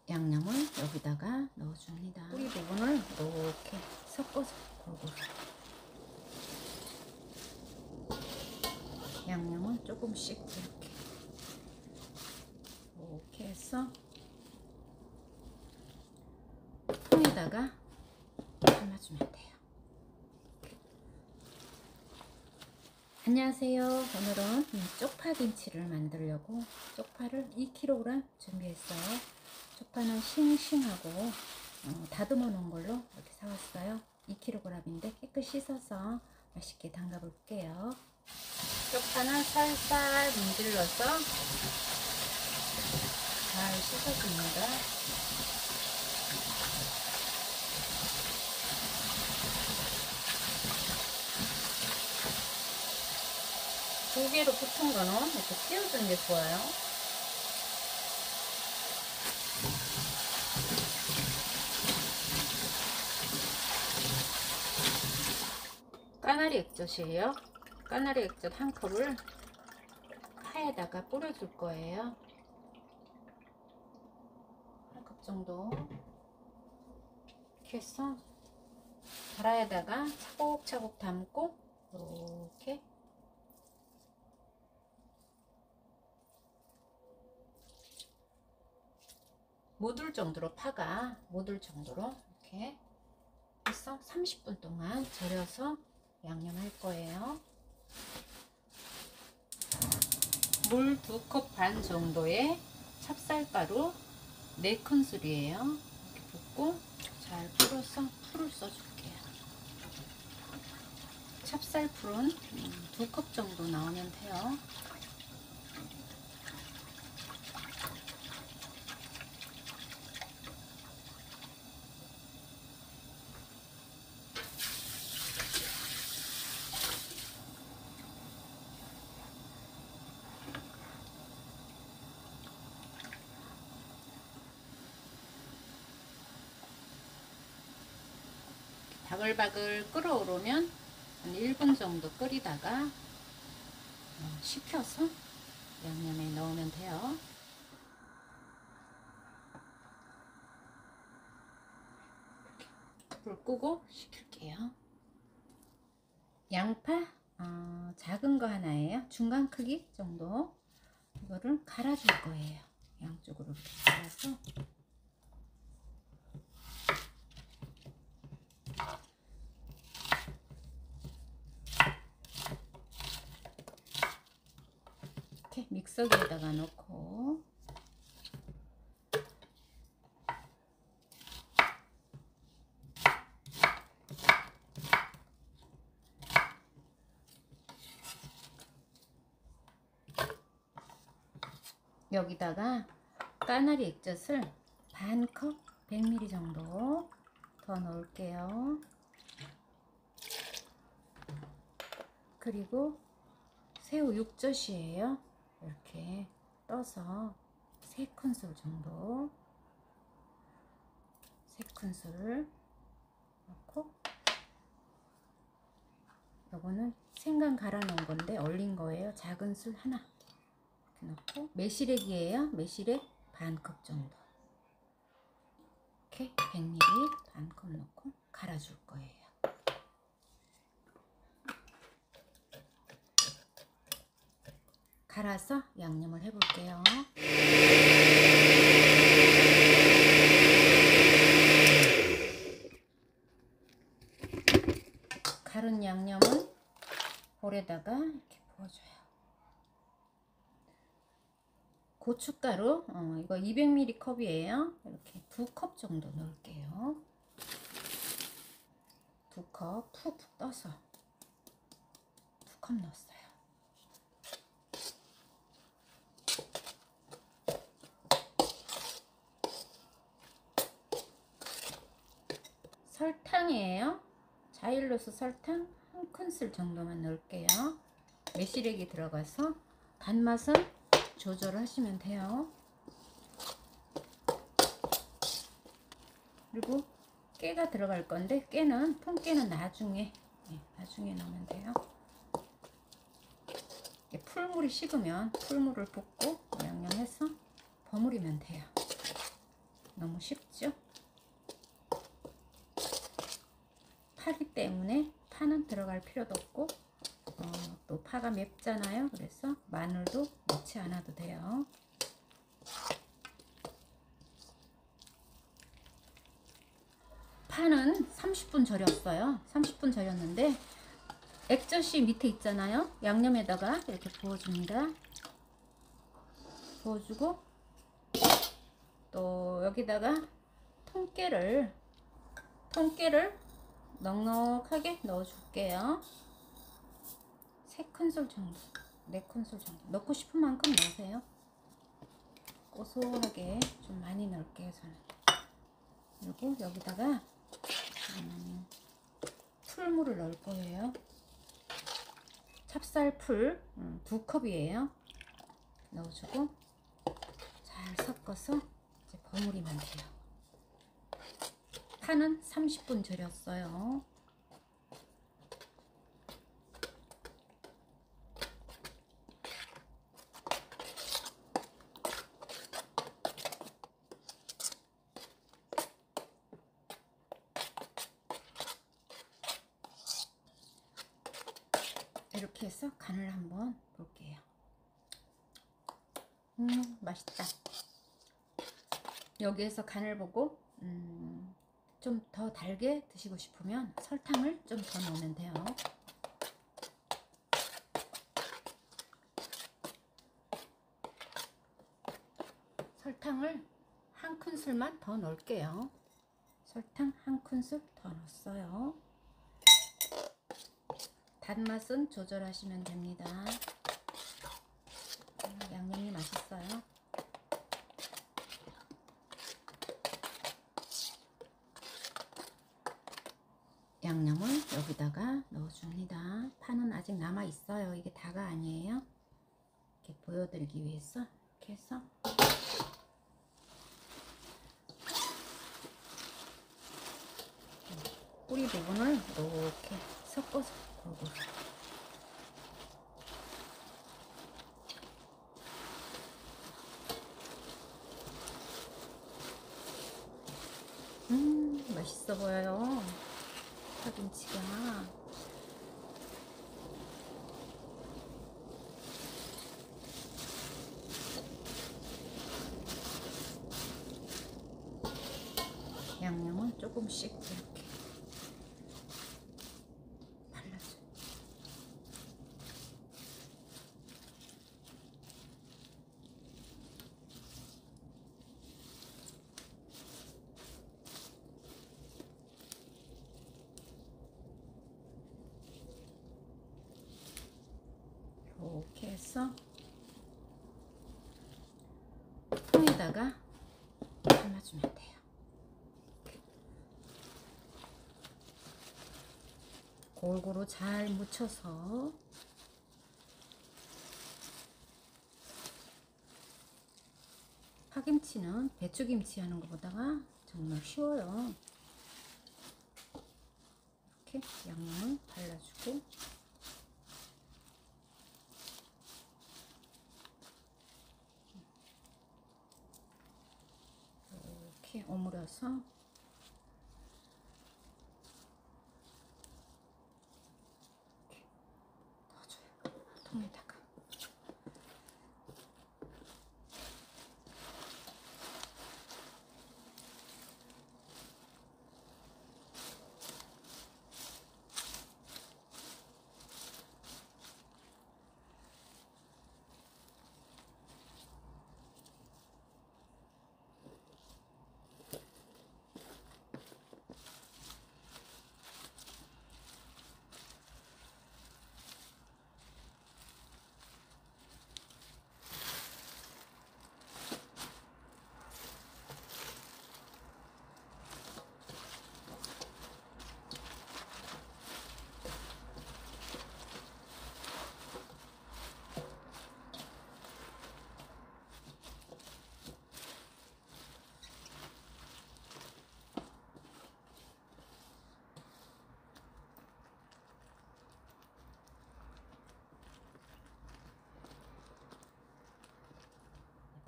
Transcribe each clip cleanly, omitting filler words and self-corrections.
양념을 여기다가 넣어줍니다. 뿌리 부분을 이렇게 섞어서 골고루. 양념을 조금씩 이렇게 해서 통에다가 담아주면 돼요. 안녕하세요. 오늘은 쪽파김치를 만들려고 쪽파를 2kg 준비했어요. 쪽파는 싱싱하고 다듬어 놓은 걸로 이렇게 사왔어요. 2kg인데 깨끗이 씻어서 맛있게 담가 볼게요. 쪽파는 살살 문질러서 잘 씻어줍니다. 두 개로 붙은 거는 이렇게 띄워주는 게 좋아요. 까나리 액젓이에요. 까나리 액젓 1컵을 파에다가 뿌려줄 거예요. 1컵 정도 이렇게 해서 다라에다가 차곡차곡 담고 이렇게 묻을 정도로, 파가 묻을 정도로 이렇게 해서 30분 동안 절여서 양념할 거예요. 물 2컵 반 정도의 찹쌀가루 4큰술이에요. 이렇게 붓고 잘 풀어서 풀을 써줄게요. 찹쌀풀은 2컵 정도 나오면 돼요. 바글바글 끓어오르면 한 1분 정도 끓이다가 식혀서 양념에 넣으면 돼요. 불 끄고 식힐게요. 양파 작은 거 하나예요. 중간 크기 정도. 이거를 갈아줄 거예요. 양쪽으로 이렇게 갈아서 이렇게 믹서기에다가 넣고 여기다가 까나리 액젓을 반 컵 100ml 정도 더 넣을게요. 그리고 새우 육젓이에요. 이렇게 떠서 3큰술 정도, 3큰술을 넣고, 요거는 생강 갈아 놓은 건데 얼린 거예요. 작은 술 하나 이렇게 넣고, 매실액이에요. 매실액 반 컵 정도, 이렇게 100ml 반 컵 넣고 갈아줄 거예요. 갈아서 양념을 해볼게요. 갈은 양념은 볼에다가 이렇게 부어줘요. 고춧가루 이거 200ml 컵이에요. 이렇게 2컵 정도 넣을게요. 2컵 푹 떠서 2컵 넣었어요. 설탕이에요. 자일로스 설탕 1큰술 정도만 넣을게요. 매실액이 들어가서 단맛은 조절하시면 돼요. 그리고 깨가 들어갈 건데 통깨는 나중에 넣으면 돼요. 풀물이 식으면 풀물을 붓고 양념해서 버무리면 돼요. 너무 쉽죠? 파기 때문에 파는 들어갈 필요도 없고 또 파가 맵잖아요. 그래서 마늘도 넣지 않아도 돼요. 파는 30분 절였어요. 30분 절였는데 액젓이 밑에 있잖아요. 양념에다가 이렇게 부어줍니다. 부어주고 또 여기다가 통깨를 넉넉하게 넣어줄게요. 3큰술 정도, 4큰술 정도. 넣고 싶은 만큼 넣으세요. 고소하게 좀 많이 넣을게요, 저는. 그리고 여기다가 풀물을 넣을 거예요. 찹쌀풀 2컵이에요. 넣어주고 잘 섞어서 이제 버무리면 돼요. 파는 30분 절였어요. 이렇게 해서 간을 한번 볼게요. 맛있다. 여기에서 간을 보고 좀 더 달게 드시고 싶으면 설탕을 좀 더 넣으면 돼요. 설탕을 1큰술만 더 넣을게요. 설탕 1큰술 더 넣었어요. 단맛은 조절하시면 됩니다. 양념이 맛있어요. 양념을 여기다가 넣어줍니다. 파는 아직 남아 있어요. 이게 다가 아니에요. 이렇게 보여드리기 위해서 이렇게 해서 뿌리 부분을 이렇게 섞어서 골고루. 맛있어 보여요. 파김치가. 양념은 조금씩 이렇게 발라줘. 이렇게 해서 통에다가 담아주면 돼요. 골고루 잘 묻혀서 파김치는 배추김치 하는 것보다가 정말 쉬워요. 이렇게 양념을 발라주고 이렇게 오므려서 이렇게 넣어줘요. 통에다가.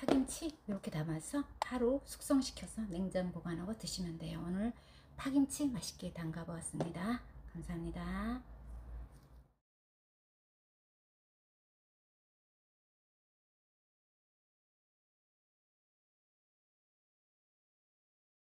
파김치 이렇게 담아서 하루 숙성시켜서 냉장 보관하고 드시면 돼요. 오늘 파김치 맛있게 담가 보았습니다. 감사합니다.